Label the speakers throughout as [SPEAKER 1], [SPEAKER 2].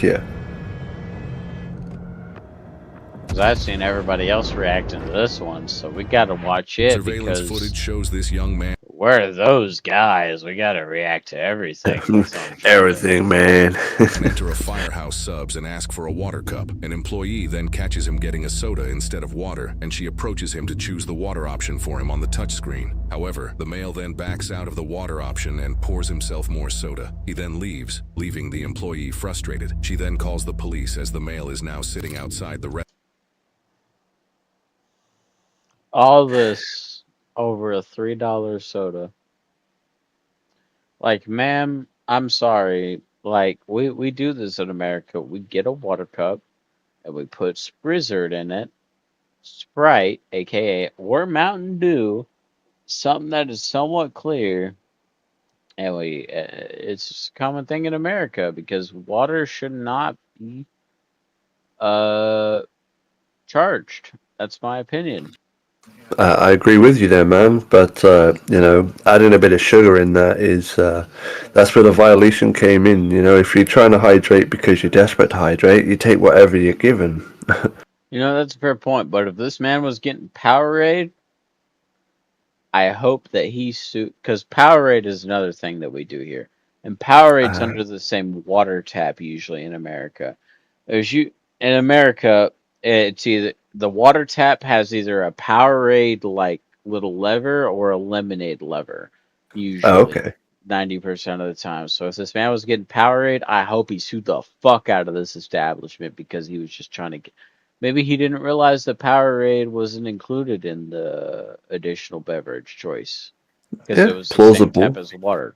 [SPEAKER 1] Yeah.
[SPEAKER 2] Because I've seen everybody else reacting to this one, so we gotta watch it
[SPEAKER 3] Surveillance
[SPEAKER 2] because
[SPEAKER 3] footage shows this young man
[SPEAKER 2] we're those guys. We gotta react to everything that's on trending.
[SPEAKER 1] Everything, man.
[SPEAKER 3] enter a firehouse subs and ask for a water cup. An employee then catches him getting a soda instead of water, and she approaches him to choose the water option for him on the touchscreen. However, the male then backs out of the water option and pours himself more soda. He then leaves, leaving the employee frustrated. She then calls the police as the male is now sitting outside the
[SPEAKER 2] All this over a $3 soda. Like, ma'am, I'm sorry. Like, we do this in America. We get a water cup and we put Sprizzard in it, Sprite, aka, or Mountain Dew, something that is somewhat clear. And it's just a common thing in America because water should not be uh charged. That's my opinion.
[SPEAKER 1] I agree with you there, man. But adding a bit of sugar in that is that's where the violation came in. If you're trying to hydrate because you're desperate to hydrate, you take whatever you're given.
[SPEAKER 2] That's a fair point. But if this man was getting Powerade, I hope that he sued because Powerade is another thing that we do here, and Powerade's
[SPEAKER 1] Uh,
[SPEAKER 2] under the same water tap usually in America. There's you in America, it's either the water tap has either a Powerade like little lever or a lemonade lever, usually
[SPEAKER 1] okay.
[SPEAKER 2] 90% of the time. So if this man was getting Powerade, I hope he sued the fuck out of this establishment because he was just trying to get. Maybe he didn't realize that Powerade wasn't included in the additional beverage choice because
[SPEAKER 1] Yeah,
[SPEAKER 2] it was the same tap
[SPEAKER 1] plausible.
[SPEAKER 2] as water.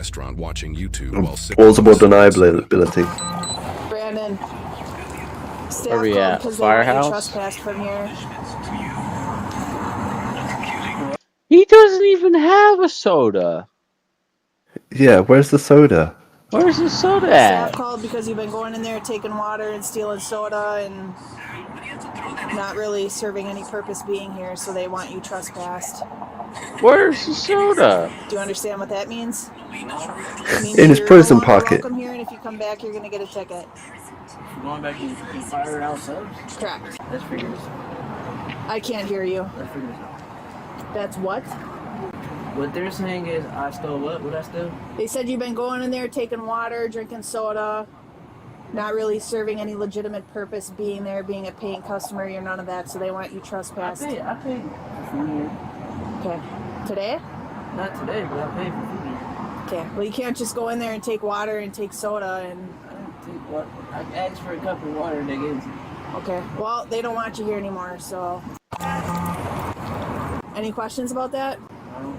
[SPEAKER 3] restaurant watching YouTube while sipping
[SPEAKER 1] Plausible
[SPEAKER 3] on soda.
[SPEAKER 4] Brandon,
[SPEAKER 2] Where
[SPEAKER 4] staff
[SPEAKER 2] we
[SPEAKER 4] called
[SPEAKER 2] at?
[SPEAKER 4] because they want you
[SPEAKER 2] Firehouse?
[SPEAKER 4] trespassed from here.
[SPEAKER 2] He doesn't even have a soda.
[SPEAKER 1] Yeah, where's the soda?
[SPEAKER 2] Where's the soda
[SPEAKER 4] Staff
[SPEAKER 2] at?
[SPEAKER 4] called because you've been going in there taking water and stealing soda and not really serving any purpose being here, so they want you trespassed.
[SPEAKER 2] Where's the soda?
[SPEAKER 4] Do you understand what that means? It means
[SPEAKER 1] In
[SPEAKER 4] that
[SPEAKER 1] his
[SPEAKER 4] you're no
[SPEAKER 1] prison
[SPEAKER 4] longer
[SPEAKER 1] pocket.
[SPEAKER 4] welcome here, and if you come back, you're going to get a ticket.
[SPEAKER 5] Going back in firehouse subs?
[SPEAKER 4] Correct.
[SPEAKER 5] Let's figure this out.
[SPEAKER 4] I can't hear you.
[SPEAKER 5] Let's figure this out.
[SPEAKER 4] That's what?
[SPEAKER 5] What they're saying is I stole what? What I stole?
[SPEAKER 4] They said you've been going in there taking water, drinking soda, not really serving any legitimate purpose being there, being a paying customer. You're none of that, so they want you trespassed.
[SPEAKER 5] I paid for food here.
[SPEAKER 4] Okay. Today?
[SPEAKER 5] Not today, but I paid for food here.
[SPEAKER 4] Okay. Well, you can't just go in there and take water and take soda and...
[SPEAKER 5] I didn't take what? I asked for a cup of water and they gave it to me.
[SPEAKER 4] Okay. Well, they don't want you here anymore, so... Any questions about that?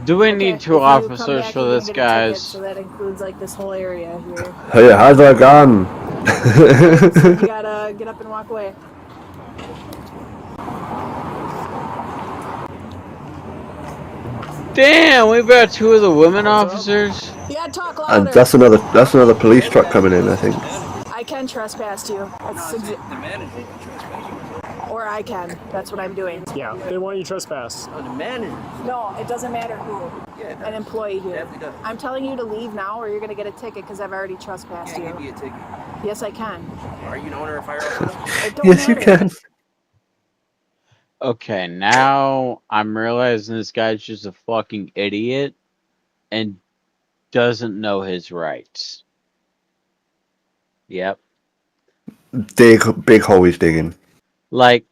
[SPEAKER 2] Do we
[SPEAKER 4] Okay.
[SPEAKER 2] need
[SPEAKER 4] If
[SPEAKER 2] two
[SPEAKER 4] you come
[SPEAKER 2] officers
[SPEAKER 4] back,
[SPEAKER 2] for
[SPEAKER 4] you're gonna
[SPEAKER 2] this,
[SPEAKER 4] get a ticket,
[SPEAKER 2] guys?
[SPEAKER 4] so that includes, like, this whole area here.
[SPEAKER 1] Hey, how's that gone?
[SPEAKER 4] So you gotta get up and walk away.
[SPEAKER 2] Damn, we've got two of the women officers.
[SPEAKER 4] Yeah, talk
[SPEAKER 1] And
[SPEAKER 4] louder.
[SPEAKER 1] that's another police truck coming in, I think.
[SPEAKER 4] I can trespass you. That's
[SPEAKER 5] The manager can trespass you.
[SPEAKER 4] or I can. That's what I'm doing.
[SPEAKER 6] Yeah, they want you trespass.
[SPEAKER 5] Oh, the manager.
[SPEAKER 4] No, it doesn't matter who.
[SPEAKER 5] Yeah, it
[SPEAKER 4] An
[SPEAKER 5] does.
[SPEAKER 4] employee here.
[SPEAKER 5] Definitely does.
[SPEAKER 4] I'm telling you to leave now or you're going to get a ticket because I've already trespassed
[SPEAKER 5] Can't give
[SPEAKER 4] you.
[SPEAKER 5] me a ticket.
[SPEAKER 4] Yes, I can.
[SPEAKER 5] Are you the owner of firehouse subs?
[SPEAKER 4] It don't
[SPEAKER 1] Yes, you
[SPEAKER 4] matter.
[SPEAKER 1] can.
[SPEAKER 2] Okay, now I'm realizing this guy's just a fucking idiot and doesn't know his rights. Yep.
[SPEAKER 1] Big hole he's digging.
[SPEAKER 2] Like,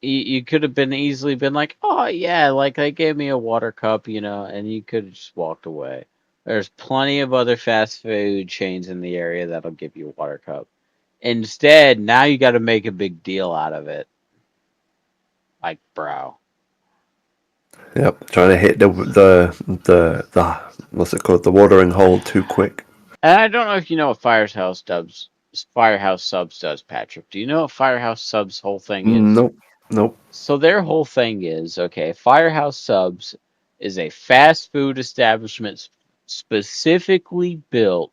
[SPEAKER 2] you could have been easily been like, oh yeah, like they gave me a water cup, and you could have just walked away. There's plenty of other fast food chains in the area that'll give you a water cup. Instead, now you got to make a big deal out of it. Like, bro.
[SPEAKER 1] Yep, trying to hit the what's it called? The watering hole too quick.
[SPEAKER 2] And I don't know if you know what Firehouse Subs does, Patrick. Do you know what Firehouse Subs' whole thing is?
[SPEAKER 1] Nope.
[SPEAKER 2] So their whole thing is, okay, Firehouse Subs is a fast food establishment specifically built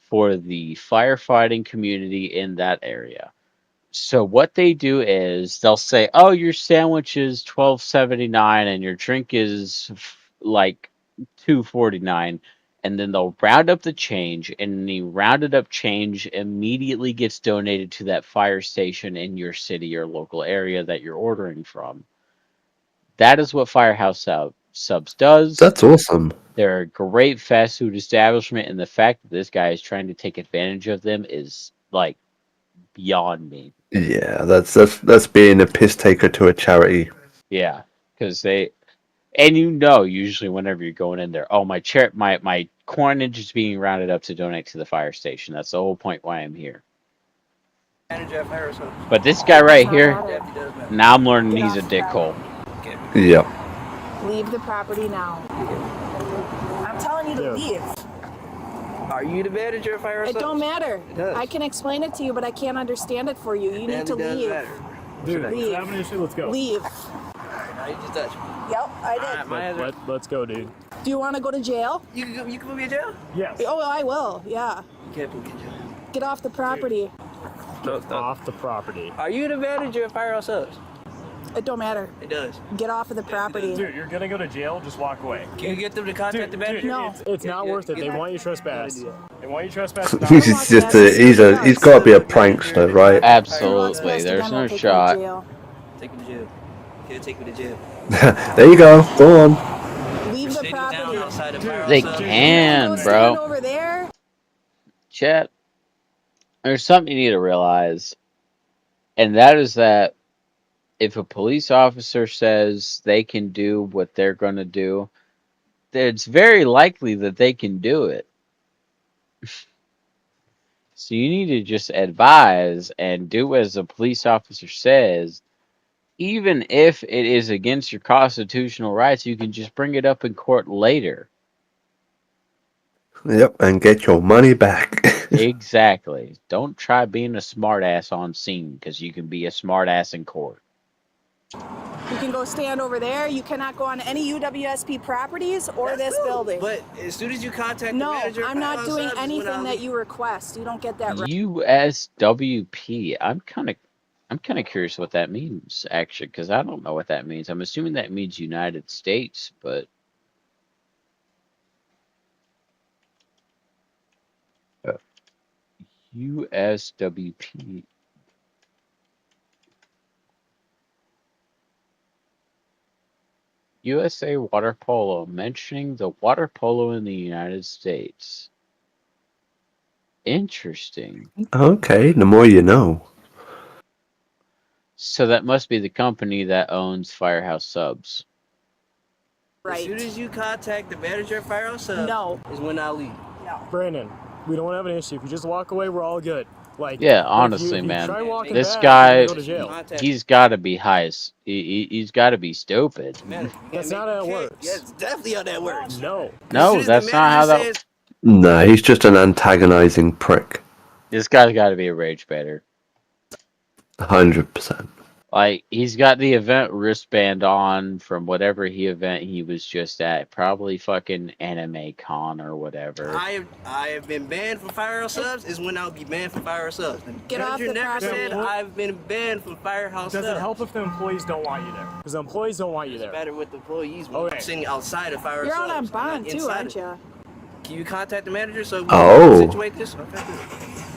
[SPEAKER 2] for the firefighting community in that area. So what they do is they'll say, "Oh, your sandwich is $12.79 and your drink is like $2.49." and then they'll round up the change, and the rounded up change immediately gets donated to that fire station in your city or local area that you're ordering from. That is what Subs does.
[SPEAKER 1] That's awesome.
[SPEAKER 2] They're a great fast food establishment, and the fact that this guy is trying to take advantage of them is like beyond me.
[SPEAKER 1] Yeah, that's being a piss taker to a charity.
[SPEAKER 2] Yeah, because and usually whenever you're going in there, oh, my coinage is being rounded up to donate to the fire station. That's the whole point why I'm here. But this guy right here, now I'm learning he's a dickhole.
[SPEAKER 1] Yep.
[SPEAKER 4] Leave the property now. I'm telling you to leave.
[SPEAKER 5] Are you the manager of fire?
[SPEAKER 4] It don't matter.
[SPEAKER 5] It does.
[SPEAKER 4] I can explain it to you, but I can't understand it for you. You need to leave.
[SPEAKER 6] Dude,
[SPEAKER 4] Leave.
[SPEAKER 6] have an issue. Let's go.
[SPEAKER 4] Leave.
[SPEAKER 5] Now you just touched me.
[SPEAKER 4] Yep, I did.
[SPEAKER 6] Let's go, dude.
[SPEAKER 4] Do you want to go to jail?
[SPEAKER 5] You can put me in jail?
[SPEAKER 6] Yes.
[SPEAKER 4] Oh, I will. Yeah.
[SPEAKER 5] You can't put me in jail.
[SPEAKER 4] Get off the property.
[SPEAKER 6] Off the property.
[SPEAKER 5] Are you the manager of Firehouse Subs?
[SPEAKER 4] It don't matter.
[SPEAKER 5] It does.
[SPEAKER 4] Get off of the property.
[SPEAKER 6] Dude, you're gonna go to jail. Just walk away.
[SPEAKER 5] Can you get them to contact the manager?
[SPEAKER 4] No.
[SPEAKER 6] It's not worth it. They want you trespass. They want you trespass.
[SPEAKER 1] He's just he's got to be a prankster, right?
[SPEAKER 2] Absolutely, there's no shot.
[SPEAKER 5] Take me to jail. Take me to jail.
[SPEAKER 1] There you go. Go on.
[SPEAKER 4] Leave the
[SPEAKER 5] Sitting down
[SPEAKER 4] property.
[SPEAKER 5] outside of Firehouse
[SPEAKER 2] They
[SPEAKER 5] Subs.
[SPEAKER 2] can,
[SPEAKER 4] Go stand
[SPEAKER 2] bro.
[SPEAKER 4] over there.
[SPEAKER 2] Chat. There's something you need to realize, and that is that if a police officer says they can do what they're going to do, it's very likely that they can do it. So you need to just advise and do as the police officer says. Even if it is against your constitutional rights, you can just bring it up in court later.
[SPEAKER 1] Yep, and get your money back.
[SPEAKER 2] Exactly. Don't try being a smartass on scene, because you can be a smartass in court.
[SPEAKER 4] You can go stand over there. You cannot go on any UWSP properties or this building.
[SPEAKER 5] But as soon as you contact the
[SPEAKER 4] No,
[SPEAKER 5] manager,
[SPEAKER 4] I'm not
[SPEAKER 5] Firehouse
[SPEAKER 4] doing
[SPEAKER 5] Subs is when
[SPEAKER 4] anything
[SPEAKER 5] I'll
[SPEAKER 4] that
[SPEAKER 5] leave.
[SPEAKER 4] you request. You don't get that right.
[SPEAKER 2] USWP. I'm kind of curious what that means, actually, because I don't know what that means. I'm assuming that means United States, but USWP. USA Water Polo, mentioning the water polo in the United States. Interesting.
[SPEAKER 1] Okay, the more you know.
[SPEAKER 2] So that must be the company that owns Firehouse Subs.
[SPEAKER 5] As soon as you contact the manager of Firehouse Subs,
[SPEAKER 4] No.
[SPEAKER 5] is when I'll leave.
[SPEAKER 4] No.
[SPEAKER 6] Brandon, we don't have an issue. If you just walk away, we're all good. Like,
[SPEAKER 2] Yeah,
[SPEAKER 6] but
[SPEAKER 2] honestly,
[SPEAKER 6] if you
[SPEAKER 2] man,
[SPEAKER 6] try walking
[SPEAKER 2] this
[SPEAKER 6] back,
[SPEAKER 2] guy,
[SPEAKER 6] you go to jail.
[SPEAKER 2] he's got to be high. He's got to be stupid.
[SPEAKER 6] That's not how it works.
[SPEAKER 5] Yeah, it's definitely how that works.
[SPEAKER 6] No.
[SPEAKER 2] No, that's not how that.
[SPEAKER 1] Nah, he's just an antagonizing prick.
[SPEAKER 2] This guy's got to be a rage baiter.
[SPEAKER 1] 100%.
[SPEAKER 2] Like, he's got the event wristband on from whatever event he was just at. Probably fucking Anime Con or whatever.
[SPEAKER 5] I have been banned from Firehouse Subs is when I'll be banned from Firehouse Subs. The
[SPEAKER 4] Get off
[SPEAKER 5] manager
[SPEAKER 4] the
[SPEAKER 5] never
[SPEAKER 4] property.
[SPEAKER 5] said I've been banned from Firehouse
[SPEAKER 6] Does
[SPEAKER 5] Subs.
[SPEAKER 6] it help if the employees don't want you there? Because the employees don't want you
[SPEAKER 5] It's
[SPEAKER 6] there.
[SPEAKER 5] better with the employees when
[SPEAKER 6] Okay.
[SPEAKER 5] I'm sitting outside of Firehouse
[SPEAKER 4] You're out on
[SPEAKER 5] Subs. I'm
[SPEAKER 4] bond
[SPEAKER 5] not
[SPEAKER 4] too,
[SPEAKER 5] inside
[SPEAKER 4] aren't
[SPEAKER 5] of it.
[SPEAKER 4] you?
[SPEAKER 5] Can you contact the manager so we
[SPEAKER 1] Oh.
[SPEAKER 5] can situate this? Okay, good.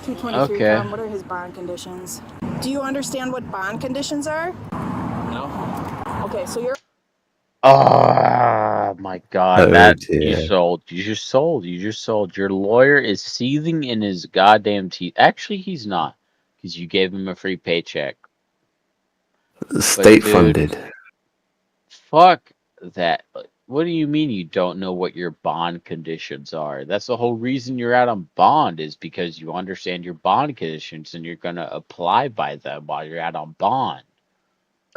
[SPEAKER 4] 223
[SPEAKER 2] Okay.
[SPEAKER 4] What are his bond conditions? Do you understand what bond conditions are?
[SPEAKER 5] No.
[SPEAKER 4] Okay, so you're
[SPEAKER 2] Oh my god,
[SPEAKER 1] Oh,
[SPEAKER 2] that
[SPEAKER 1] dear.
[SPEAKER 2] you just sold. Your lawyer is seething in his goddamn teeth. Actually, he's not, because you gave him a free paycheck.
[SPEAKER 1] State
[SPEAKER 2] dude,
[SPEAKER 1] funded.
[SPEAKER 2] Fuck that. What do you mean you don't know what your bond conditions are? That's the whole reason you're out on bond, is because you understand your bond conditions and you're gonna apply by them while you're out on bond.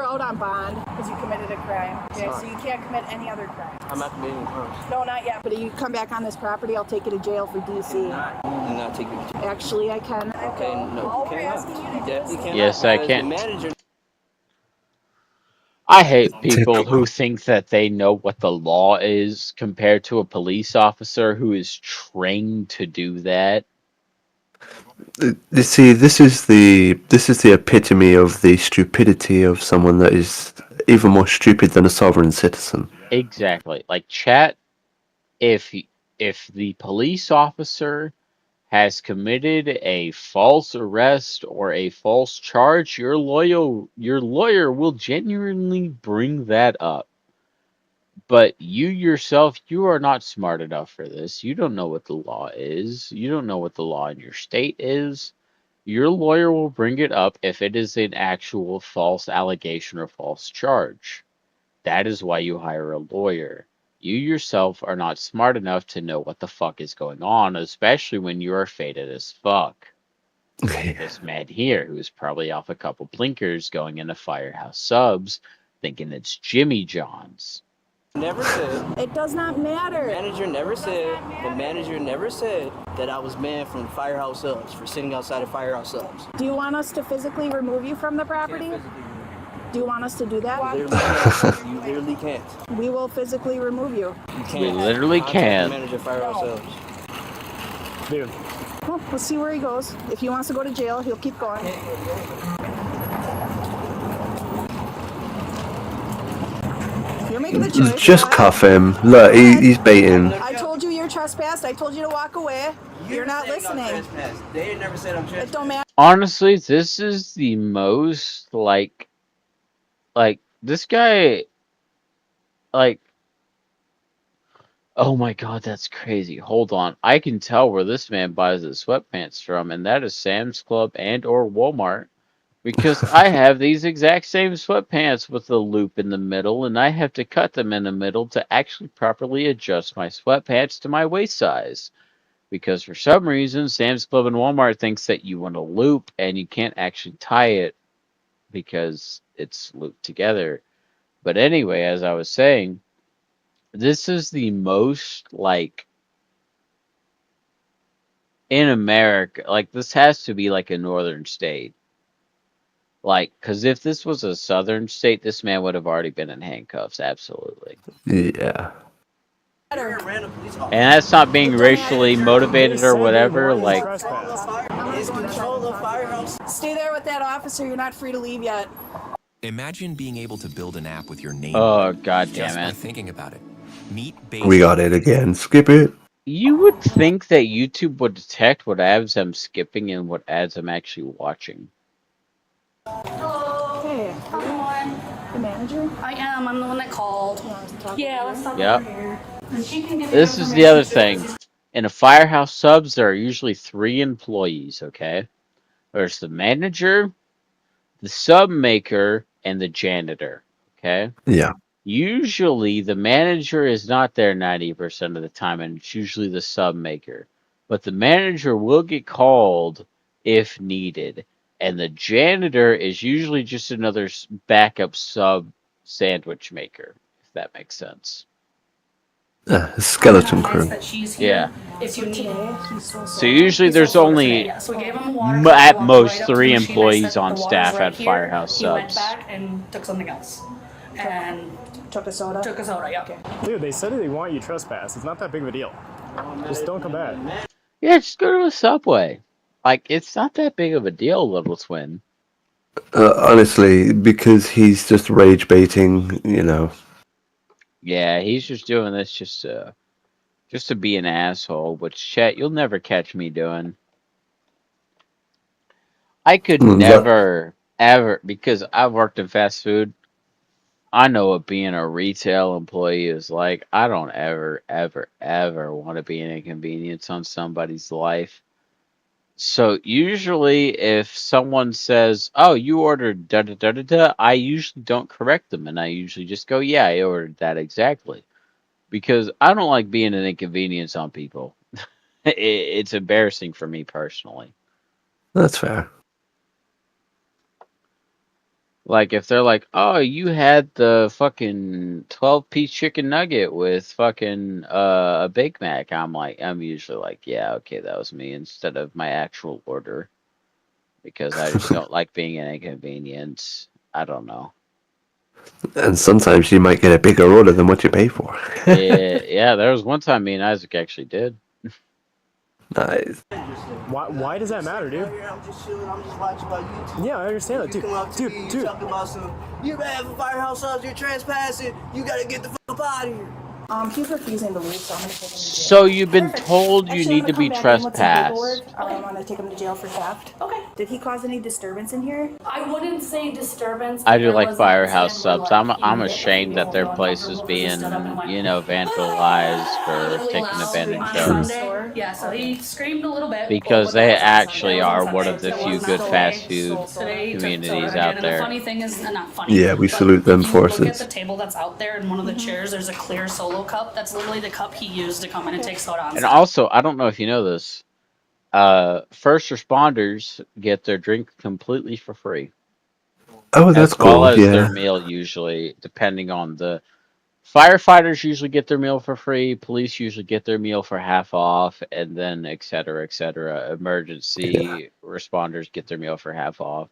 [SPEAKER 4] out on bond because you committed a crime. Okay, so you can't commit any other crime.
[SPEAKER 5] I'm not committing crimes.
[SPEAKER 4] No, not yet. But if you come back on this property, I'll take you to jail for DC.
[SPEAKER 5] Do not take me to jail.
[SPEAKER 4] Actually, I can.
[SPEAKER 5] Okay, no,
[SPEAKER 4] All
[SPEAKER 5] you
[SPEAKER 4] we're
[SPEAKER 5] cannot.
[SPEAKER 4] asking you to
[SPEAKER 5] You
[SPEAKER 4] do
[SPEAKER 5] definitely
[SPEAKER 4] is-
[SPEAKER 5] cannot.
[SPEAKER 2] Yes, I
[SPEAKER 5] because
[SPEAKER 2] can.
[SPEAKER 5] The manager
[SPEAKER 2] I hate people who think that they know what the law is compared to a police officer who is trained to do that.
[SPEAKER 1] You see, this is the epitome of the stupidity of someone that is even more stupid than a sovereign citizen.
[SPEAKER 2] Exactly. Like, chat, if if the police officer has committed a false arrest or a false charge, your lawyer will genuinely bring that up. But you yourself, you are not smart enough for this. You don't know what the law is. You don't know what the law in your state is. Your lawyer will bring it up if it is an actual false allegation or false charge. That is why you hire a lawyer. You yourself are not smart enough to know what the fuck is going on, especially when you are faded as fuck. Like this man here, who's probably off a couple blinkers going into Firehouse Subs, thinking it's Jimmy John's.
[SPEAKER 5] Never said.
[SPEAKER 4] It does not matter.
[SPEAKER 5] The manager never said that I was banned from Firehouse Subs for sitting outside of Firehouse Subs.
[SPEAKER 4] Do you want us to physically remove you from the property? Do you want us to do that?
[SPEAKER 5] You literally can't.
[SPEAKER 4] We will physically remove you.
[SPEAKER 5] You can't.
[SPEAKER 2] We literally
[SPEAKER 5] Contact
[SPEAKER 2] can.
[SPEAKER 5] the manager of Firehouse Subs.
[SPEAKER 6] Dude,
[SPEAKER 4] Well, let's see where he goes. If he wants to go to jail, he'll keep going. You're making the choice.
[SPEAKER 1] Just
[SPEAKER 4] Go ahead.
[SPEAKER 1] cuff him. Look, he's baiting.
[SPEAKER 4] I told you you're trespassed. I told you to walk away. You're not listening.
[SPEAKER 5] They never said I'm
[SPEAKER 4] It
[SPEAKER 5] trespassing.
[SPEAKER 4] don't matter.
[SPEAKER 2] Honestly, this is the most like this guy, like, oh my god, that's crazy. Hold on, I can tell where this man buys his sweatpants from, and that is Sam's Club and or Walmart, because I have these exact same sweatpants with a loop in the middle, and I have to cut them in the middle to actually properly adjust my sweatpants to my waist size. Because for some reason, Sam's Club and Walmart thinks that you want a loop and you can't actually tie it because it's looped together. But anyway, as I was saying, this is the most, like, in America, like, this has to be like a northern state. Like, because if this was a southern state, this man would have already been in handcuffs, absolutely.
[SPEAKER 1] Yeah.
[SPEAKER 5] You're a random police officer.
[SPEAKER 2] And that's not being racially motivated or whatever, like,
[SPEAKER 5] It's control of Firehouse.
[SPEAKER 4] Stay there with that officer. You're not free to leave yet.
[SPEAKER 7] Imagine being able to build an app with your name
[SPEAKER 2] oh,
[SPEAKER 7] on it
[SPEAKER 2] god
[SPEAKER 7] just by
[SPEAKER 2] damn it.
[SPEAKER 7] thinking about it. Meet
[SPEAKER 1] We got it again. Skip it.
[SPEAKER 2] You would think that YouTube would detect what ads I'm skipping and what ads I'm actually watching.
[SPEAKER 4] Hey, the manager?
[SPEAKER 8] I am. I'm the one that called. Yeah, let's talk
[SPEAKER 2] Yep.
[SPEAKER 8] over here. And she can give you
[SPEAKER 2] This is the other
[SPEAKER 8] information.
[SPEAKER 2] thing. In a Firehouse Subs, there are usually 3 employees, okay? There's the manager, the sub maker, and the janitor, okay?
[SPEAKER 1] Yeah.
[SPEAKER 2] Usually, the manager is not there 90% of the time, and it's usually the sub maker. But the manager will get called if needed. And the janitor is usually just another backup sub sandwich maker, if that makes sense.
[SPEAKER 1] Skeleton
[SPEAKER 8] Nice
[SPEAKER 1] crew.
[SPEAKER 8] that she's here.
[SPEAKER 2] Yeah.
[SPEAKER 8] If you need.
[SPEAKER 2] So usually there's only
[SPEAKER 8] Yeah, so we gave him water.
[SPEAKER 2] at
[SPEAKER 8] He walked
[SPEAKER 2] most
[SPEAKER 8] right up to
[SPEAKER 2] 3
[SPEAKER 8] the machine. I
[SPEAKER 2] employees
[SPEAKER 8] said,
[SPEAKER 2] on
[SPEAKER 8] "The water's
[SPEAKER 2] staff
[SPEAKER 8] right
[SPEAKER 2] at
[SPEAKER 8] here."
[SPEAKER 2] Firehouse
[SPEAKER 8] He went
[SPEAKER 2] Subs.
[SPEAKER 8] back and took something else. And
[SPEAKER 4] Took a soda?
[SPEAKER 8] took a soda, yeah.
[SPEAKER 6] dude, they said they want you trespass. It's not that big of a deal. Just don't come back.
[SPEAKER 2] Yeah, just go to a Subway. Like, it's not that big of a deal, Little Twin.
[SPEAKER 1] Honestly, because he's just rage baiting, you know.
[SPEAKER 2] Yeah, he's just doing this just to be an asshole, which, chat, you'll never catch me doing. I could never, ever, because I've worked in fast food, I know what being a retail employee is like. I don't ever, ever, ever want to be an inconvenience on somebody's life. So usually if someone says, oh, you ordered da-da-da-da-da, I usually don't correct them, and I usually just go, yeah, I ordered that exactly. Because I don't like being an inconvenience on people. It's embarrassing for me personally.
[SPEAKER 1] That's fair.
[SPEAKER 2] Like, if they're like, oh, you had the fucking 12-piece chicken nugget with fucking a Big Mac, I'm usually like, yeah, okay, that was me, instead of my actual order. Because I just don't like being an inconvenience. I don't know.
[SPEAKER 1] And sometimes you might get a bigger order than what you pay for.
[SPEAKER 2] Yeah, there was one time me and Isaac actually did.
[SPEAKER 1] Nice.
[SPEAKER 6] Why does that matter, dude?
[SPEAKER 5] I'm just chilling. I'm just watching about YouTube.
[SPEAKER 6] Yeah, I understand that,
[SPEAKER 5] You come out to
[SPEAKER 6] dude.
[SPEAKER 5] me,
[SPEAKER 6] Dude,
[SPEAKER 5] talking about some, you're bad for Firehouse Subs, you're trespassing, you gotta get the fuck up out of here.
[SPEAKER 4] He's refusing to leave, so I'm gonna take him to jail.
[SPEAKER 2] So you've been
[SPEAKER 4] Perfect.
[SPEAKER 2] told you
[SPEAKER 4] Actually, I'm
[SPEAKER 2] need
[SPEAKER 4] gonna
[SPEAKER 2] to
[SPEAKER 4] come
[SPEAKER 2] be
[SPEAKER 4] back in with some paperwork.
[SPEAKER 2] trespassed.
[SPEAKER 4] I'm gonna take him to jail for theft.
[SPEAKER 8] Okay.
[SPEAKER 4] Did he cause any disturbance in here?
[SPEAKER 8] I wouldn't say disturbance,
[SPEAKER 2] I
[SPEAKER 8] but
[SPEAKER 2] do
[SPEAKER 8] there
[SPEAKER 2] like
[SPEAKER 8] was an
[SPEAKER 2] Firehouse
[SPEAKER 8] incident where
[SPEAKER 2] subs.
[SPEAKER 8] like he
[SPEAKER 2] I'm
[SPEAKER 8] hit and
[SPEAKER 2] ashamed
[SPEAKER 8] made
[SPEAKER 2] that
[SPEAKER 8] me
[SPEAKER 2] their
[SPEAKER 8] feel
[SPEAKER 2] place is
[SPEAKER 8] uncomfortable because he stood up and
[SPEAKER 2] being,
[SPEAKER 8] went
[SPEAKER 2] vandalized for
[SPEAKER 8] really
[SPEAKER 2] taking
[SPEAKER 8] loud
[SPEAKER 2] abandoned
[SPEAKER 8] on
[SPEAKER 2] shows.
[SPEAKER 8] Sunday. Yeah, so he screamed a little bit.
[SPEAKER 2] Because
[SPEAKER 8] But that
[SPEAKER 2] they
[SPEAKER 8] was on Sunday.
[SPEAKER 2] actually
[SPEAKER 8] That was on
[SPEAKER 2] are one
[SPEAKER 8] Sunday.
[SPEAKER 2] of the
[SPEAKER 8] It
[SPEAKER 2] few
[SPEAKER 8] was not
[SPEAKER 2] good fast
[SPEAKER 8] today.
[SPEAKER 2] food
[SPEAKER 8] Today he took
[SPEAKER 2] communities
[SPEAKER 8] soda again.
[SPEAKER 2] out
[SPEAKER 8] And the
[SPEAKER 2] there.
[SPEAKER 8] funny thing is, not funny.
[SPEAKER 1] Yeah, we
[SPEAKER 8] but
[SPEAKER 1] salute them
[SPEAKER 8] if you look at
[SPEAKER 1] forces.
[SPEAKER 8] the table that's out there in one of the chairs, there's a clear solo cup. That's literally the cup he used to come in and take soda on
[SPEAKER 2] And
[SPEAKER 8] set.
[SPEAKER 2] also, I don't know if you know this, first responders get their drink completely for free,
[SPEAKER 1] Oh, that's
[SPEAKER 2] as well
[SPEAKER 1] cool.
[SPEAKER 2] as their
[SPEAKER 1] Yeah.
[SPEAKER 2] meal usually, depending on the firefighters usually get their meal for free, police usually get their meal for half off, and then et cetera, et cetera.
[SPEAKER 1] Yeah.
[SPEAKER 2] Emergency responders get their meal for half off.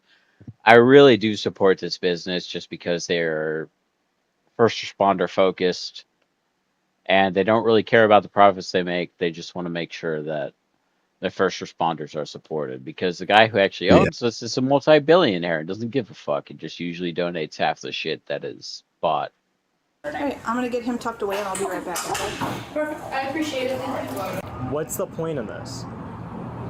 [SPEAKER 2] I really do support this business just because they're first responder focused and they don't really care about the profits they make. They just want to make sure that the first responders are supported because the guy who actually
[SPEAKER 1] Yeah.
[SPEAKER 2] owns this is a multi-billionaire and doesn't give a fuck. He just usually donates half the shit that is bought.
[SPEAKER 4] Alright, I'm gonna get him tucked away and I'll be right back.
[SPEAKER 8] Perfect. I appreciate it.
[SPEAKER 6] What's the point of this?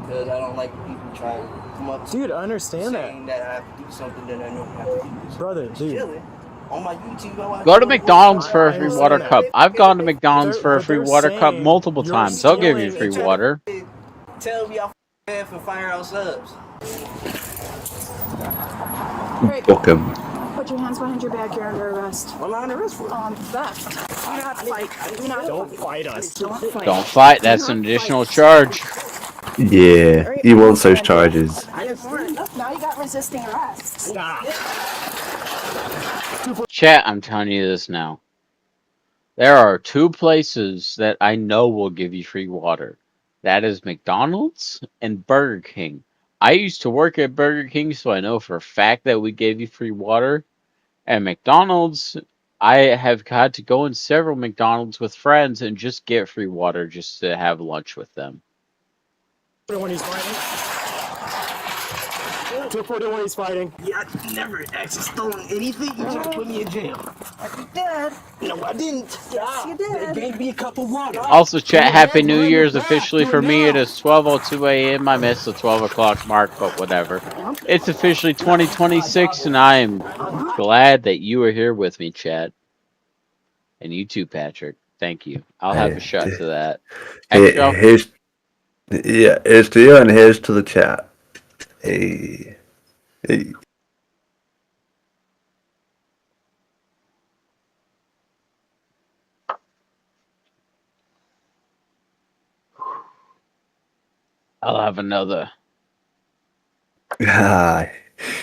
[SPEAKER 5] Because I don't like people trying to come up to
[SPEAKER 6] Dude,
[SPEAKER 5] me
[SPEAKER 6] I understand that.
[SPEAKER 5] saying that I have to do something that I know I have to do.
[SPEAKER 6] Brother,
[SPEAKER 5] Just
[SPEAKER 6] dude.
[SPEAKER 5] chilling. On my YouTube, I watch
[SPEAKER 2] Go to
[SPEAKER 5] all the
[SPEAKER 2] McDonald's
[SPEAKER 5] voice
[SPEAKER 2] for a
[SPEAKER 6] I
[SPEAKER 2] free
[SPEAKER 5] lines.
[SPEAKER 2] water
[SPEAKER 6] understand that.
[SPEAKER 2] cup. I've gone to McDonald's for a
[SPEAKER 6] But
[SPEAKER 2] free
[SPEAKER 6] they're
[SPEAKER 2] water cup
[SPEAKER 6] saying
[SPEAKER 2] multiple
[SPEAKER 6] you're
[SPEAKER 2] times. They'll give you
[SPEAKER 6] stealing.
[SPEAKER 2] free water.
[SPEAKER 5] Tell me I'm bad for Firehouse Subs.
[SPEAKER 4] Alright,
[SPEAKER 1] Book 'em.
[SPEAKER 4] put your hands behind your back, you're under arrest.
[SPEAKER 5] I'm not under arrest for it.
[SPEAKER 4] Theft. Do not fight. Do not
[SPEAKER 6] Don't fight us.
[SPEAKER 4] Don't fight.
[SPEAKER 2] Don't fight.
[SPEAKER 4] Do
[SPEAKER 2] That's
[SPEAKER 4] not
[SPEAKER 2] an additional
[SPEAKER 4] fight.
[SPEAKER 2] charge.
[SPEAKER 1] Yeah.
[SPEAKER 4] Alright,
[SPEAKER 1] He
[SPEAKER 4] I'm
[SPEAKER 1] wants
[SPEAKER 4] gonna
[SPEAKER 1] those
[SPEAKER 4] stand here.
[SPEAKER 1] charges.
[SPEAKER 4] I just now you got resisting arrest.
[SPEAKER 6] Stop.
[SPEAKER 2] Chat, I'm telling you this now. There are two places that I know will give you free water. That is McDonald's and Burger King. I used to work at Burger King, so I know for a fact that we gave you free water. And McDonald's, I have had to go in several McDonald's with friends and just get free water just to have lunch with them.
[SPEAKER 6] When he's fighting. 240 when he's fighting.
[SPEAKER 5] Yeah, I never actually stolen anything. You just put me in jail.
[SPEAKER 4] You did.
[SPEAKER 5] No, I didn't.
[SPEAKER 4] Yes, you did.
[SPEAKER 5] They gave me a cup of water.
[SPEAKER 2] Also, chat, Happy New Year's officially for me. It is 12:02 a.m. I missed the 12 o'clock mark, but whatever. It's officially 2026, and I am glad that you are here with me, chat. And you too, Patrick. Thank you. I'll have a shot to that. Extra.
[SPEAKER 1] Here's here's to you and here's to the chat. Hey. Hey.
[SPEAKER 2] I'll have another.
[SPEAKER 1] Ah,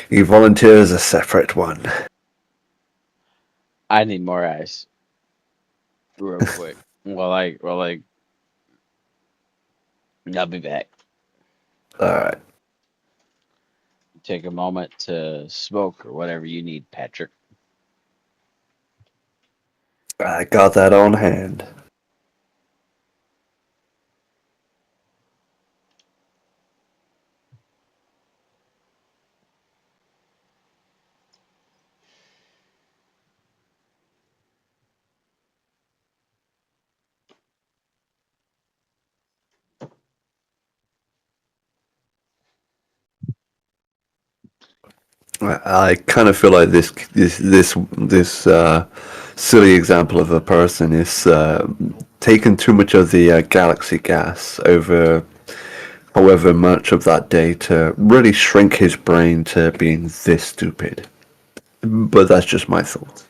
[SPEAKER 1] you volunteer as a separate one.
[SPEAKER 2] I need more ice. Real quick. I'll be back.
[SPEAKER 1] Alright.
[SPEAKER 2] Take a moment to smoke or whatever you need, Patrick.
[SPEAKER 1] I got that on hand. I kind of feel like this silly example of a person is taking too much of the galaxy gas over however much of that day to really shrink his brain to being this stupid. But that's just my thoughts.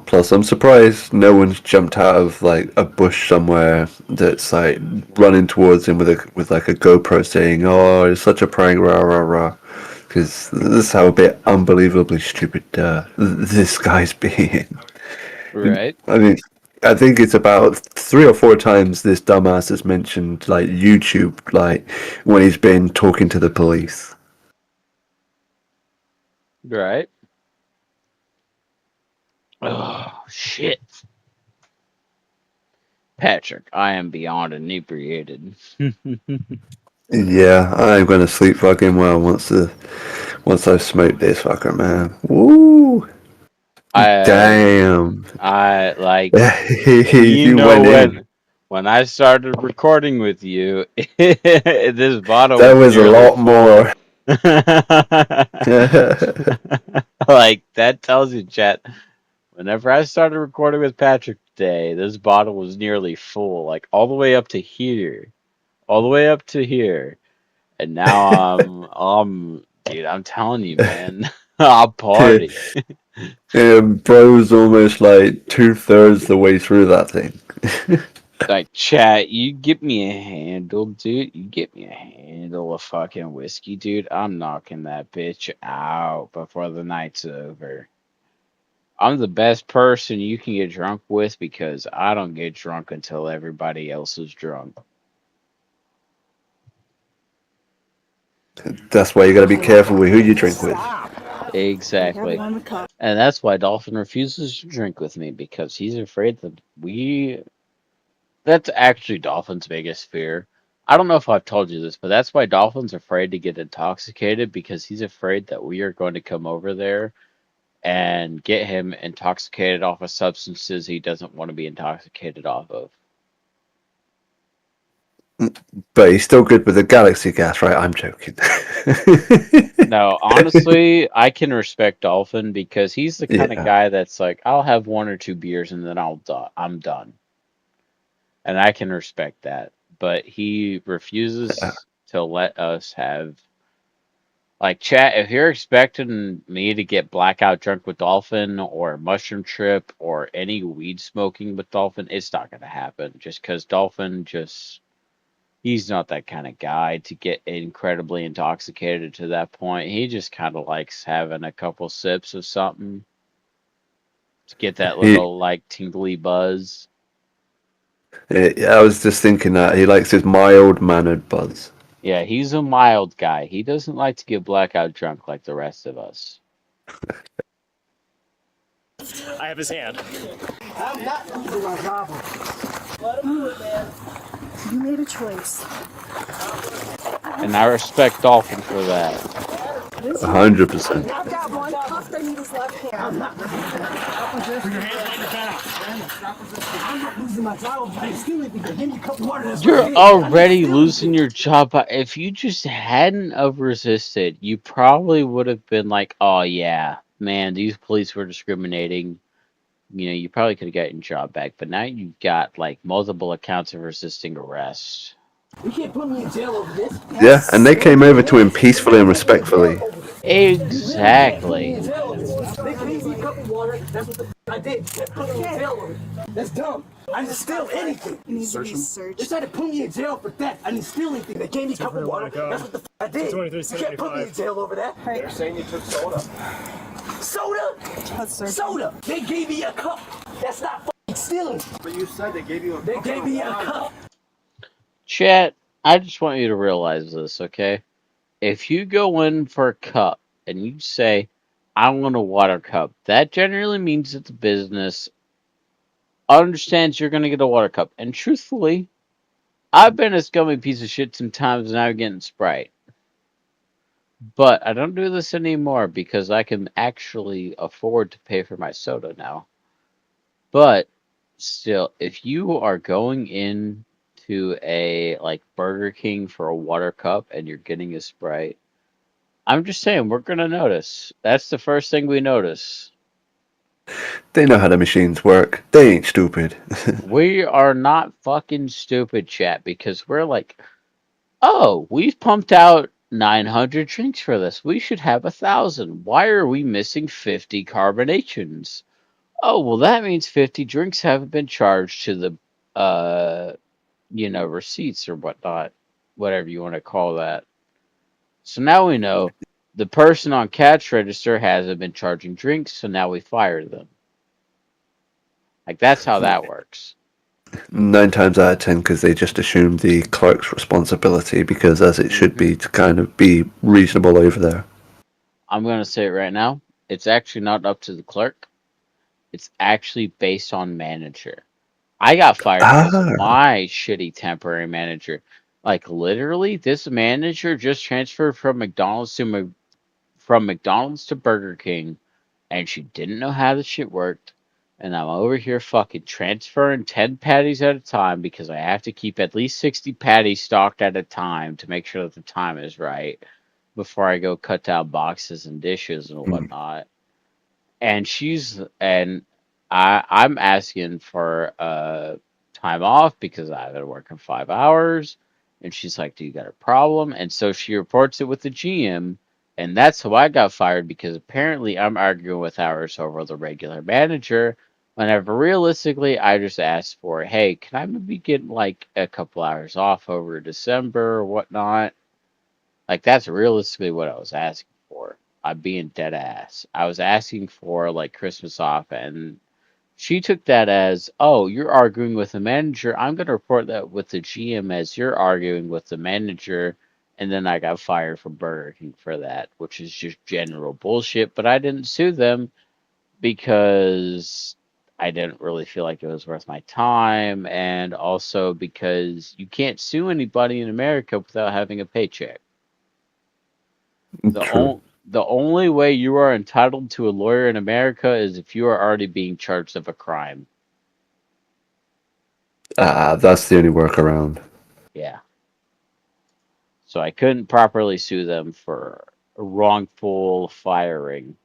[SPEAKER 1] Plus, I'm surprised no one's jumped out of like a bush somewhere that's like running towards him with like a GoPro saying, "Oh, it's such a prank, rah rah rah." Because this is how a bit unbelievably stupid this guy's being.
[SPEAKER 2] Right?
[SPEAKER 1] I mean, I think it's about 3 or 4 times this dumbass has mentioned like YouTube, like when he's been talking to the police.
[SPEAKER 2] Right? Oh, shit. Patrick, I am beyond inebriated.
[SPEAKER 1] Yeah, I'm gonna sleep fucking well once I smoke this fucker, man. Woo!
[SPEAKER 2] I
[SPEAKER 1] Damn.
[SPEAKER 2] I like
[SPEAKER 1] You went in.
[SPEAKER 2] when I started recording with you, this bottle
[SPEAKER 1] That
[SPEAKER 2] was
[SPEAKER 1] was a
[SPEAKER 2] nearly
[SPEAKER 1] lot
[SPEAKER 2] full.
[SPEAKER 1] more.
[SPEAKER 2] Like that tells you, chat. Whenever I started recording with Patrick today, this bottle was nearly full, like all the way up to here, all the way up to here, and now dude, I'm telling you, man, I'll party.
[SPEAKER 1] Bro's almost like 2/3 the way through that thing.
[SPEAKER 2] Like, chat, you get me a handle, dude. You get me a handle of fucking whiskey, dude. I'm knocking that bitch out before the night's over. I'm the best person you can get drunk with because I don't get drunk until everybody else is drunk.
[SPEAKER 1] That's why you gotta be careful with who you drink with.
[SPEAKER 2] Exactly. And that's why Dolphin refuses to drink with me because he's afraid that that's actually Dolphin's biggest fear. I don't know if I've told you this, but that's why Dolphin's afraid to get intoxicated because he's afraid that we are going to come over there and get him intoxicated off of substances he doesn't want to be intoxicated off of.
[SPEAKER 1] But he's still good with the galaxy gas, right? I'm joking.
[SPEAKER 2] No, honestly, I can respect Dolphin because he's the kind of
[SPEAKER 1] Yeah.
[SPEAKER 2] guy that's like, I'll have 1 or 2 beers and then I'm done. And I can respect that. But he refuses to let us have, like, chat. If you're expecting me to get blackout drunk with Dolphin or mushroom trip or any weed smoking with Dolphin, it's not going to happen. Just because Dolphin he's not that kind of guy to get incredibly intoxicated to that point. He just kind of likes having a couple sips of something to get that
[SPEAKER 1] He,
[SPEAKER 2] little, like, tingly buzz.
[SPEAKER 1] I was just thinking that he likes his mild mannered buzz.
[SPEAKER 2] Yeah, he's a mild guy. He doesn't like to get blackout drunk like the rest of us.
[SPEAKER 6] I have his hand.
[SPEAKER 4] I'm not losing my job. Let him do it, man. You made a choice.
[SPEAKER 2] And I respect Dolphin for that.
[SPEAKER 1] 100%.
[SPEAKER 4] I've got one cuff. I need his left hand. I'm not losing my job. I'm still give me a cup of water.
[SPEAKER 2] You're already losing your job. If you just hadn't have resisted, you probably would have been like, oh yeah, man, these police were discriminating. You know, you probably could have gotten your job back. But now you've got like multiple accounts of resisting arrest.
[SPEAKER 4] You can't put me in jail over this.
[SPEAKER 1] Yeah, and they came over to him peacefully and respectfully.
[SPEAKER 2] Exactly.
[SPEAKER 4] They gave me a cup of water. That's what the I did. They put me in jail over it. That's dumb. I didn't steal anything. You need to be searched. They tried to put me in jail for theft. I didn't steal anything. They gave me a cup of water. That's what the I did. You can't put me in jail over that. They're saying you took soda. Soda? Soda. They gave me a cup. That's not fucking stealing. But you said they gave you a cup. They gave me a cup.
[SPEAKER 2] Chat, I just want you to realize this, okay? If you go in for a cup and you say, I want a water cup, that generally means that the business understands you're going to get a water cup. And truthfully, I've been a scummy piece of shit sometimes and I'm getting Sprite. But I don't do this anymore because I can actually afford to pay for my soda now. But still, if you are going in to a like Burger King for a water cup and you're getting a Sprite, I'm just saying we're gonna notice. That's the first thing we notice.
[SPEAKER 1] They know how the machines work. They ain't stupid.
[SPEAKER 2] We are not fucking stupid, chat, because we're like, oh, we've pumped out 900 drinks for this. We should have 1,000. Why are we missing 50 carbonations? Oh, well, that means 50 drinks haven't been charged to the, receipts or whatnot, whatever you want to call that. So now we know the person on cash register hasn't been charging drinks, so now we fire them. Like, that's how that works.
[SPEAKER 1] 9 times out of 10, because they just assume the clerk's responsibility, because as it should
[SPEAKER 2] hmm
[SPEAKER 1] be to kind of be reasonable over there.
[SPEAKER 2] I'm going to say it right now. It's actually not up to the clerk. It's actually based on manager. I got fired because of
[SPEAKER 1] Ah,
[SPEAKER 2] my shitty temporary manager. Like literally, this manager just transferred from McDonald's to Burger King, and she didn't know how the shit worked. And I'm over here fucking transferring 10 patties at a time because I have to keep at least 60 patties stocked at a time to make sure that the time is right before I go cut down boxes and dishes and whatnot. And I'm asking for time off because I've been working 5 hours, and she's like, "Do you got a problem?" And so she reports it with the GM, and that's how I got fired because apparently I'm arguing with hours over the regular manager. Whenever realistically, I just asked for, "Hey, can I maybe get like a couple hours off over December or whatnot?" Like that's realistically what I was asking for. I'm being dead ass. I was asking for like Christmas off, and she took that as, "Oh, you're arguing with the manager. I'm gonna report that with the GM as you're arguing with the manager." And then I got fired from Burger King for that, which is just general bullshit. But I didn't sue them because I didn't really feel like it was worth my time, and also because you can't sue anybody in America without having a paycheck.
[SPEAKER 1] true.
[SPEAKER 2] The only way you are entitled to a lawyer in America is if you are already being charged of a crime.
[SPEAKER 1] That's the only workaround.
[SPEAKER 2] Yeah. So I couldn't properly sue them for wrongful firing.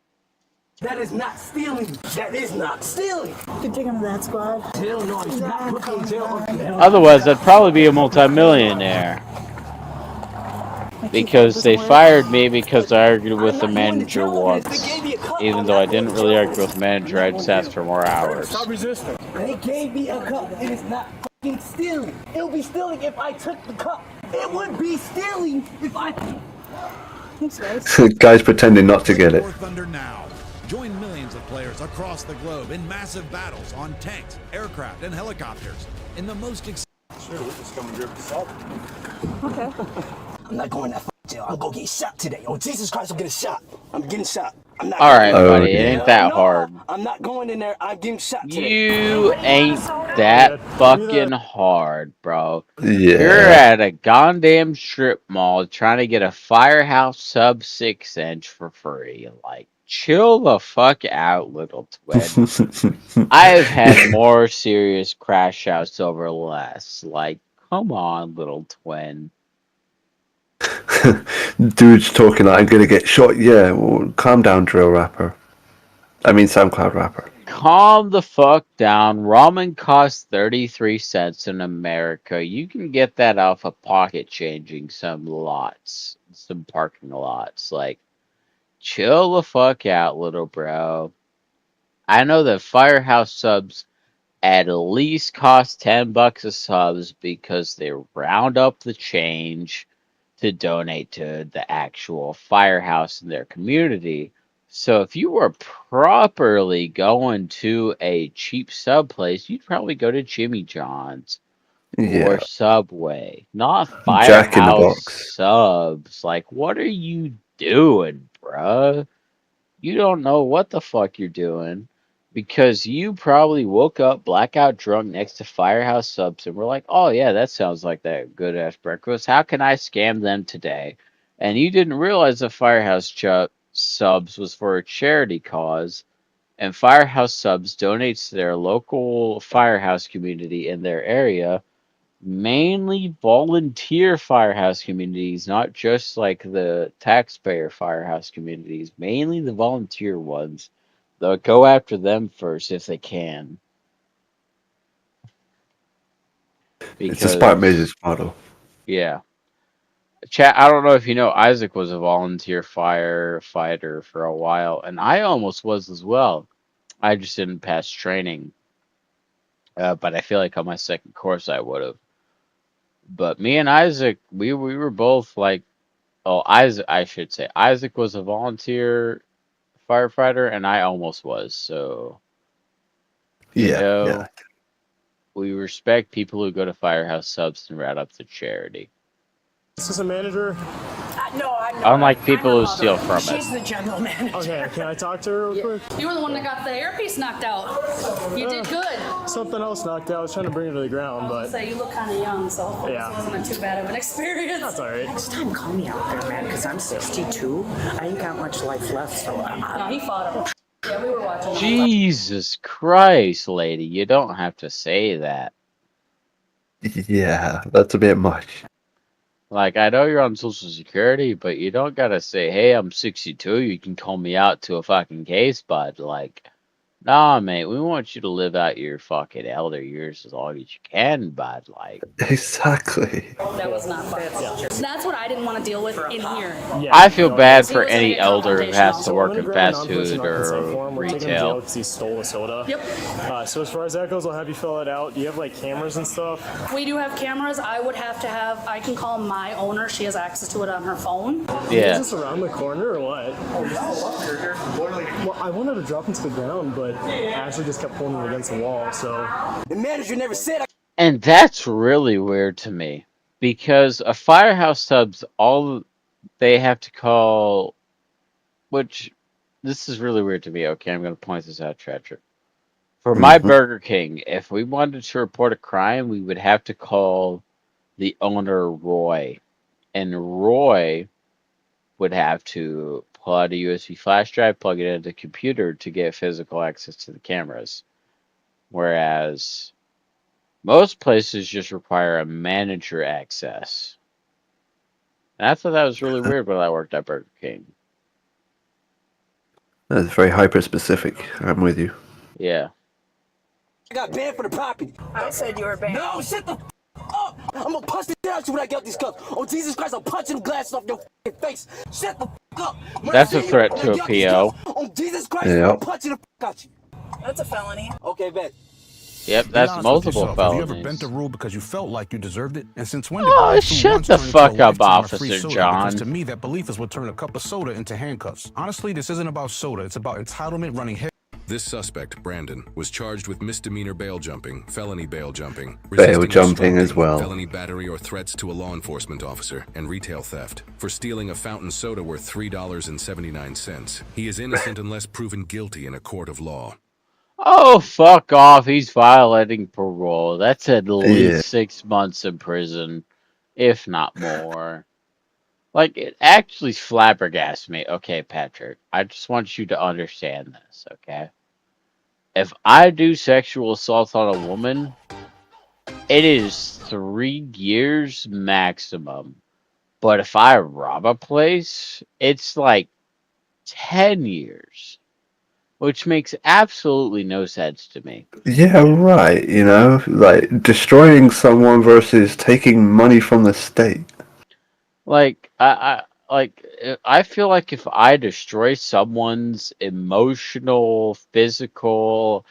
[SPEAKER 4] That is not stealing. That is not stealing.
[SPEAKER 9] You take him to that squad.
[SPEAKER 4] Hell no, he's not put me in jail.
[SPEAKER 2] Otherwise, I'd probably be a multimillionaire
[SPEAKER 9] My key fob
[SPEAKER 2] because
[SPEAKER 9] doesn't
[SPEAKER 2] they
[SPEAKER 9] work.
[SPEAKER 2] fired me because I argued
[SPEAKER 4] I'm
[SPEAKER 2] with the
[SPEAKER 4] not going to
[SPEAKER 2] manager
[SPEAKER 4] jail over this. They
[SPEAKER 2] once.
[SPEAKER 4] gave me a cup.
[SPEAKER 2] Even
[SPEAKER 4] I'm
[SPEAKER 2] though I
[SPEAKER 4] not going
[SPEAKER 2] didn't
[SPEAKER 4] to
[SPEAKER 2] really
[SPEAKER 4] jail over
[SPEAKER 2] argue with
[SPEAKER 4] this.
[SPEAKER 2] the
[SPEAKER 4] I'm
[SPEAKER 2] manager,
[SPEAKER 4] not
[SPEAKER 2] I
[SPEAKER 4] going
[SPEAKER 2] just
[SPEAKER 4] to
[SPEAKER 2] asked
[SPEAKER 4] jail.
[SPEAKER 2] for more
[SPEAKER 6] Stop
[SPEAKER 2] hours.
[SPEAKER 6] resisting.
[SPEAKER 4] They gave me a cup. It is not fucking stealing. It would be stealing if I took the cup. It would be stealing if I.
[SPEAKER 9] Thanks, guys.
[SPEAKER 1] Guys pretending not to get it.
[SPEAKER 10] War Thunder now. Join millions of players across the globe in massive battles on tanks, aircraft, and helicopters in the most
[SPEAKER 6] Sure, we're just coming to grab the salt.
[SPEAKER 9] Okay.
[SPEAKER 4] I'm not going to that jail. I'm going to get shot today. Oh, Jesus Christ, I'm getting shot. I'm getting shot. I'm not
[SPEAKER 2] All
[SPEAKER 4] going
[SPEAKER 2] right,
[SPEAKER 4] in there.
[SPEAKER 1] Oh
[SPEAKER 2] buddy, it
[SPEAKER 1] dear.
[SPEAKER 2] ain't that
[SPEAKER 4] No,
[SPEAKER 2] hard.
[SPEAKER 4] I'm not going in there. I'm getting shot today.
[SPEAKER 2] You ain't
[SPEAKER 6] Yeah,
[SPEAKER 2] that
[SPEAKER 6] do that.
[SPEAKER 2] fucking hard, bro. You're
[SPEAKER 1] Yeah.
[SPEAKER 2] at a goddamn strip mall trying to get a Firehouse sub 6 inch for free. Like, chill the fuck out, little twin. I've had more serious crash outs over less. Like, come on, little twin.
[SPEAKER 1] Dude's talking like I'm gonna get shot. Yeah, well, calm down, drill rapper. I mean, SoundCloud rapper.
[SPEAKER 2] Calm the fuck down. Ramen costs 33 cents in America. You can get that off of pocket changing some lots, some parking lots. Like, chill the fuck out, little bro. I know that Firehouse subs at least cost $10 a subs because they round up the change to donate to the actual firehouse in their community. So if you were properly going to a cheap sub place, you'd probably go to Jimmy John's or
[SPEAKER 1] Yeah,
[SPEAKER 2] Subway, not
[SPEAKER 1] Jack in the
[SPEAKER 2] Firehouse
[SPEAKER 1] Box.
[SPEAKER 2] subs. Like, what are you doing, bruh? You don't know what the fuck you're doing because you probably woke up blackout drunk next to Firehouse subs and were like, "Oh yeah, that sounds like that good ass breakfast. How can I scam them today?" And you didn't realize the Firehouse subs was for a charity cause, and Firehouse subs donates to their local firehouse community in their area, mainly volunteer firehouse communities, not just like the taxpayer firehouse communities, mainly the volunteer ones. They'll go after them first if they can.
[SPEAKER 1] It's a smart
[SPEAKER 2] Because,
[SPEAKER 1] business model.
[SPEAKER 2] yeah. Chat, I don't know if you know, Isaac was a volunteer firefighter for a while, and I almost was as well. I just didn't pass training. But I feel like on my second course I would have. But me and Isaac, we were both like, oh, Isaac, I should say, Isaac was a volunteer firefighter, and I almost was. So, you
[SPEAKER 1] Yeah, yeah.
[SPEAKER 2] know, we respect people who go to firehouse subs and rat up the charity.
[SPEAKER 6] Assistant manager.
[SPEAKER 4] No, I know.
[SPEAKER 2] Unlike
[SPEAKER 4] I'm
[SPEAKER 2] people
[SPEAKER 4] her
[SPEAKER 2] who
[SPEAKER 4] mother.
[SPEAKER 2] steal from it.
[SPEAKER 4] She's the general manager.
[SPEAKER 6] Okay, can I talk to her real quick?
[SPEAKER 8] You were the one that got the earpiece knocked out. You did good.
[SPEAKER 6] Something else knocked out. I was trying to bring her to the ground, but
[SPEAKER 8] So you look kind of young, so hopefully
[SPEAKER 6] Yeah.
[SPEAKER 8] this wasn't too bad of an experience.
[SPEAKER 6] that's all right.
[SPEAKER 4] Next time, call me out there, man, because I'm 62. I ain't got much life left, so
[SPEAKER 8] No, he fought him. Yeah, we were watching.
[SPEAKER 2] Jesus Christ, lady, you don't have to say that.
[SPEAKER 1] Yeah, that's a bit much.
[SPEAKER 2] Like, I know you're on Social Security, but you don't gotta say, hey, I'm 62, you can call me out to a fucking case, bud. Like, nah, mate, we want you to live out your fucking elder years as long as you can, bud. Like,
[SPEAKER 1] Exactly.
[SPEAKER 8] That was not fun. That's what I didn't want to deal with in here.
[SPEAKER 6] Yeah,
[SPEAKER 2] I feel bad
[SPEAKER 8] See,
[SPEAKER 2] for
[SPEAKER 8] it was gonna
[SPEAKER 2] any
[SPEAKER 8] get
[SPEAKER 2] elder who has
[SPEAKER 8] confrontational.
[SPEAKER 2] to
[SPEAKER 6] I'm
[SPEAKER 2] work
[SPEAKER 6] gonna
[SPEAKER 2] in
[SPEAKER 6] grab a
[SPEAKER 2] fast
[SPEAKER 6] non-person
[SPEAKER 2] food
[SPEAKER 6] non-consent
[SPEAKER 2] or
[SPEAKER 6] form. We'll take him to jail
[SPEAKER 2] retail.
[SPEAKER 6] because he stole a soda.
[SPEAKER 8] Yep.
[SPEAKER 6] So as far as that goes, I'll have you fill it out. Do you have like cameras and stuff?
[SPEAKER 8] We do have cameras. I would have to have, I can call my owner. She has access to it on her phone.
[SPEAKER 2] Yeah.
[SPEAKER 6] Is this around the corner or what? Well, I wanted to drop him to the ground, but Ashley just kept pulling him against the wall, so.
[SPEAKER 4] the manager never said.
[SPEAKER 2] And that's really weird to me because a firehouse subs, all they have to call, which this is really weird to me. Okay, I'm going to point this out, Treacher. For my Burger King, if we wanted to report a crime, we would have to call the owner, Roy. And Roy would have to pull out a USB flash drive, plug it into the computer to get physical access to the cameras. Whereas most places just require a manager access. And I thought that was really weird when I worked at Burger King.
[SPEAKER 1] That's very hyper specific. I'm with you.
[SPEAKER 2] Yeah.
[SPEAKER 4] I got banned for the property.
[SPEAKER 9] I said you were banned.
[SPEAKER 4] No, shut the up. I'm gonna punch the shit out you when I get out these cups. Oh, Jesus Christ, I'm punching them glasses off your face. Shut the up. When
[SPEAKER 2] That's
[SPEAKER 4] I
[SPEAKER 2] a
[SPEAKER 4] see
[SPEAKER 2] threat
[SPEAKER 4] you,
[SPEAKER 2] to
[SPEAKER 4] when I
[SPEAKER 2] a
[SPEAKER 4] get out these
[SPEAKER 2] PO.
[SPEAKER 4] cups, oh, Jesus Christ,
[SPEAKER 1] Yeah.
[SPEAKER 4] I'm punching the out you.
[SPEAKER 9] That's a felony.
[SPEAKER 4] Okay, bet.
[SPEAKER 2] Yep,
[SPEAKER 11] Be
[SPEAKER 2] that's
[SPEAKER 11] honest with
[SPEAKER 2] multiple
[SPEAKER 11] yourself. Have you ever
[SPEAKER 2] felonies.
[SPEAKER 11] bent the rule because you felt like you deserved it? And since when did
[SPEAKER 2] Oh,
[SPEAKER 11] buying food
[SPEAKER 2] shut
[SPEAKER 11] once
[SPEAKER 2] the
[SPEAKER 11] turn into
[SPEAKER 2] fuck
[SPEAKER 11] a
[SPEAKER 2] up,
[SPEAKER 11] lifetime of free
[SPEAKER 2] Officer
[SPEAKER 11] soda?
[SPEAKER 2] John.
[SPEAKER 11] Because to me, that belief is what turned a cup of soda into handcuffs. Honestly, this isn't about soda. It's about entitlement running head.
[SPEAKER 3] This suspect, Brandon, was charged with misdemeanor bail jumping, felony bail jumping,
[SPEAKER 1] Bail
[SPEAKER 3] resisting
[SPEAKER 1] jumping as
[SPEAKER 3] restraining,
[SPEAKER 1] well.
[SPEAKER 3] felony battery or threats to a law enforcement officer, and retail theft. For stealing a fountain soda worth $3.79. He is innocent unless proven guilty in a court of law.
[SPEAKER 2] Oh, fuck off. He's violating parole. That's at
[SPEAKER 1] Yeah.
[SPEAKER 2] least 6 months in prison, if not more. Like, it actually flabbergasts me. Okay, Patrick, I just want you to understand this, okay? If I do sexual assault on a woman, it is 3 years maximum. But if I rob a place, it's like 10 years, which makes absolutely no sense to me.
[SPEAKER 1] Yeah, right. You know, like destroying someone versus taking money from the state.
[SPEAKER 2] Like I feel like if I destroy someone's emotional, physical,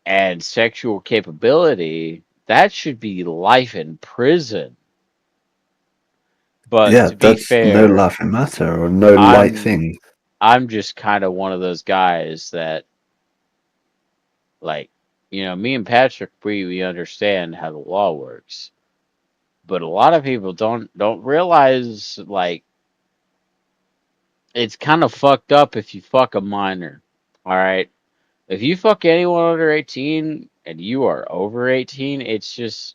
[SPEAKER 2] and sexual capability, that should be life in prison. But
[SPEAKER 1] Yeah,
[SPEAKER 2] to be
[SPEAKER 1] that's no
[SPEAKER 2] fair,
[SPEAKER 1] laughing matter or no light thing.
[SPEAKER 2] I'm just kind of one of those guys that, like, me and Patrick, we understand how the law works, but a lot of people don't realize, like, it's kind of fucked up if you fuck a minor. All right, if you fuck anyone under 18 and you are over 18, it's just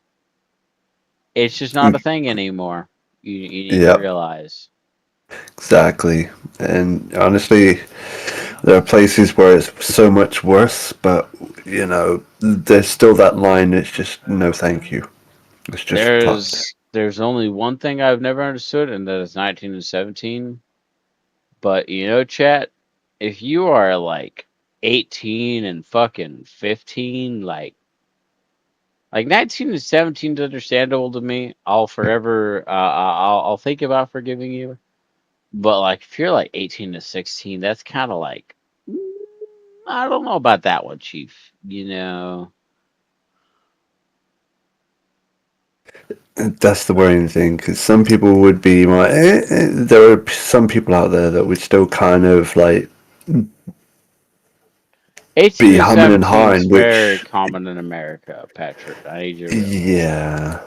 [SPEAKER 2] not a thing anymore. You need to
[SPEAKER 1] Yep,
[SPEAKER 2] realize.
[SPEAKER 1] exactly. And honestly, there are places where it's so much worse, but there's still that line. It's just no, thank you. It's just fucked.
[SPEAKER 2] There's only one thing I've never understood, and that is 19 and 17. But chat, if you are like 18 and fucking 15, like 19 and 17 is understandable to me. I'll forever, I'll think about forgiving you. But like if you're like 18 to 16, that's kind of like, I don't know about that one, Chief. You know,
[SPEAKER 1] That's the worrying thing, because some people would be like, there are some people out there that would still kind of like
[SPEAKER 2] 18
[SPEAKER 1] be
[SPEAKER 2] to
[SPEAKER 1] humming and
[SPEAKER 2] 17 is
[SPEAKER 1] hawing,
[SPEAKER 2] very
[SPEAKER 1] which,
[SPEAKER 2] common in America, Patrick. I need you to realize.
[SPEAKER 1] yeah,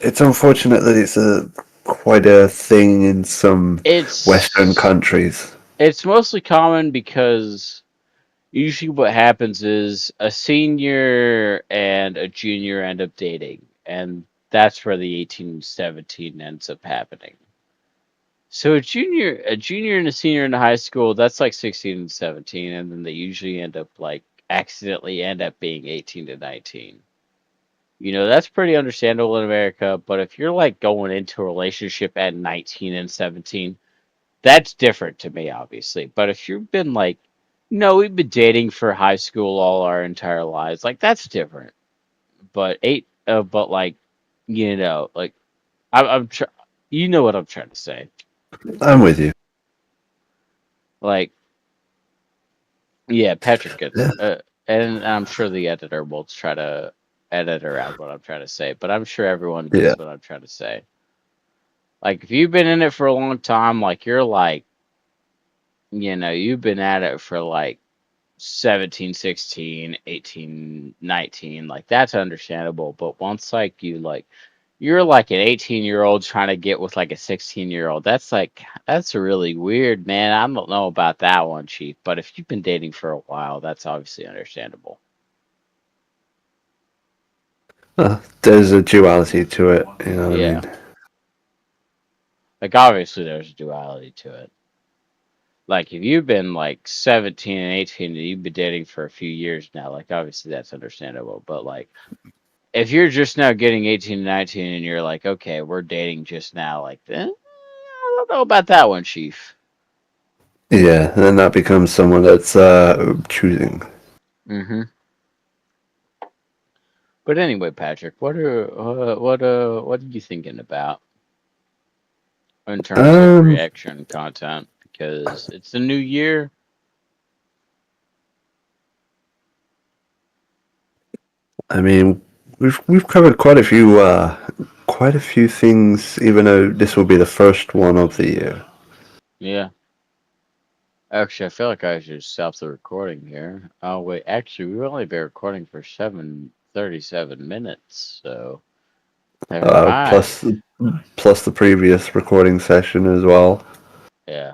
[SPEAKER 1] it's unfortunate that it's a quite a thing in some Western
[SPEAKER 2] It's
[SPEAKER 1] countries.
[SPEAKER 2] it's mostly common because usually what happens is a senior and a junior end up dating, and that's where the 18 to 17 ends up happening. So a junior and a senior in high school, that's like 16 and 17, and then they usually end up like accidentally end up being 18 to 19. You know, that's pretty understandable in America, but if you're like going into a relationship at 19 and 17, that's different to me, obviously. But if you've been like, no, we've been dating for high school all our entire lives, like that's different. But like, like I'm you know what I'm trying to say.
[SPEAKER 1] I'm with you.
[SPEAKER 2] Like, yeah, Patrick gets,
[SPEAKER 1] Yeah,
[SPEAKER 2] and I'm sure the editor will try to edit around what I'm trying to say, but I'm sure everyone
[SPEAKER 1] yeah.
[SPEAKER 2] gets what I'm trying to say. Like, if you've been in it for a long time, like you're like, you've been at it for like 17, 16, 18, 19, like that's understandable. But once like you're like an 18-year-old trying to get with like a 16-year-old, that's really weird, man. I don't know about that one, Chief. But if you've been dating for a while, that's obviously understandable.
[SPEAKER 1] There's a duality to it, you know what I
[SPEAKER 2] Yeah.
[SPEAKER 1] mean?
[SPEAKER 2] Like obviously there's a duality to it. Like if you've been like 17 and 18 and you've been dating for a few years now, like obviously that's understandable. But like if you're just now getting 18 and 19 and you're like, okay, we're dating just now, like I don't know about that one, Chief.
[SPEAKER 1] Yeah, and then that becomes someone that's choosing.
[SPEAKER 2] Mm-hmm. But anyway, Patrick, what are you thinking about in terms of
[SPEAKER 1] Um,
[SPEAKER 2] reaction content? Because it's the new year.
[SPEAKER 1] I mean, we've covered quite a few things, even though this will be the first one of the year.
[SPEAKER 2] Yeah. Actually, I feel like I should stop the recording here. Oh wait, actually, we've only been recording for 7:37 minutes, so never
[SPEAKER 1] Uh,
[SPEAKER 2] mind.
[SPEAKER 1] plus, plus the previous recording session as well.
[SPEAKER 2] Yeah.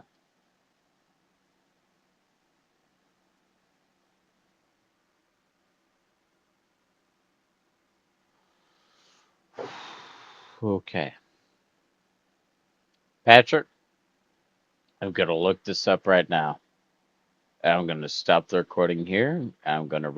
[SPEAKER 2] Okay, Patrick, I'm gonna look this up right now. I'm gonna stop the recording here. I'm gonna